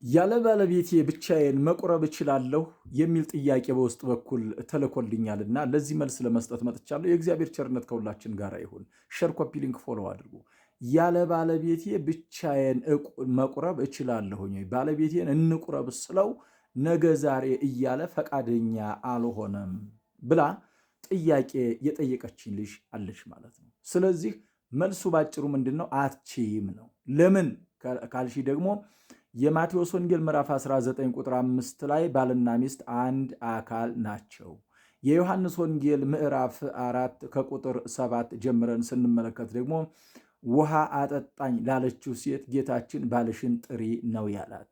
ያለ ባለቤቴ ብቻዬን መቁረብ እችላለሁ የሚል ጥያቄ በውስጥ በኩል ተልኮልኛልና ለዚህ መልስ ለመስጠት መጥቻለሁ። የእግዚአብሔር ቸርነት ከሁላችን ጋር ይሁን። ሼር፣ ኮፒ ሊንክ፣ ፎሎ አድርጉ። ያለ ባለቤቴ ብቻዬን መቁረብ እችላለሁኝ? ባለቤቴን እንቁረብ ስለው ነገ ዛሬ እያለ ፈቃደኛ አልሆነም ብላ ጥያቄ የጠየቀችኝ ልጅ አለች ማለት ነው። ስለዚህ መልሱ ባጭሩ ምንድን ነው? አትችይም ነው። ለምን ካልሺ ደግሞ የማቴዎስ ወንጌል ምዕራፍ 19 ቁጥር 5 ላይ ባልና ሚስት አንድ አካል ናቸው። የዮሐንስ ወንጌል ምዕራፍ 4 ከቁጥር 7 ጀምረን ስንመለከት ደግሞ ውሃ አጠጣኝ ላለችው ሴት ጌታችን ባልሽን ጥሪ ነው ያላት።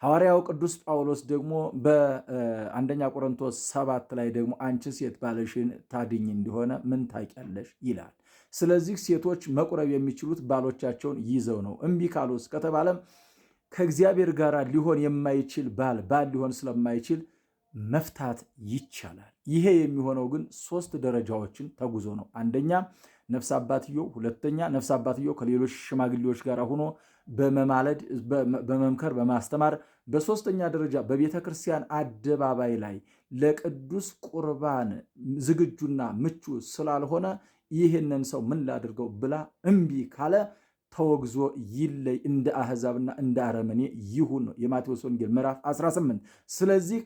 ሐዋርያው ቅዱስ ጳውሎስ ደግሞ በአንደኛ ቆሮንቶስ 7 ላይ ደግሞ አንቺ ሴት ባልሽን ታድኝ እንደሆነ ምን ታውቂያለሽ ይላል። ስለዚህ ሴቶች መቁረብ የሚችሉት ባሎቻቸውን ይዘው ነው። እምቢ ካሉስ ከተባለም ከእግዚአብሔር ጋር ሊሆን የማይችል ባል ሊሆን ስለማይችል መፍታት ይቻላል። ይሄ የሚሆነው ግን 3 ደረጃዎችን ተጉዞ ነው። አንደኛ ነፍስ አባትየው፣ ሁለተኛ ነፍስ አባትየው ከሌሎች ሽማግሌዎች ጋር ሆኖ በመማለድ በመምከር በማስተማር፣ በሶስተኛ ደረጃ በቤተ ክርስቲያን አደባባይ ላይ ለቅዱስ ቁርባን ዝግጁና ምቹ ስላልሆነ ይህንን ሰው ምን ላድርገው ብላ እምቢ ካለ ተወግዞ ይለይ፣ እንደ አሕዛብና እንደ አረመኔ ይሁን ነው የማቴዎስ ወንጌል ምዕራፍ 18። ስለዚህ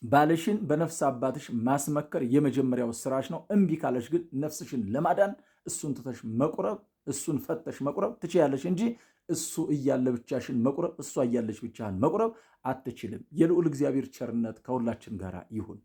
ባልሽን በነፍስ አባትሽ ማስመከር የመጀመሪያው ስራሽ ነው። እምቢ ካለሽ ግን ነፍስሽን ለማዳን እሱን ትተሽ መቁረብ፣ እሱን ፈተሽ መቁረብ ትችያለሽ እንጂ እሱ እያለ ብቻሽን መቁረብ፣ እሷ እያለች ብቻህን መቁረብ አትችልም። የልዑል እግዚአብሔር ቸርነት ከሁላችን ጋር ይሁን።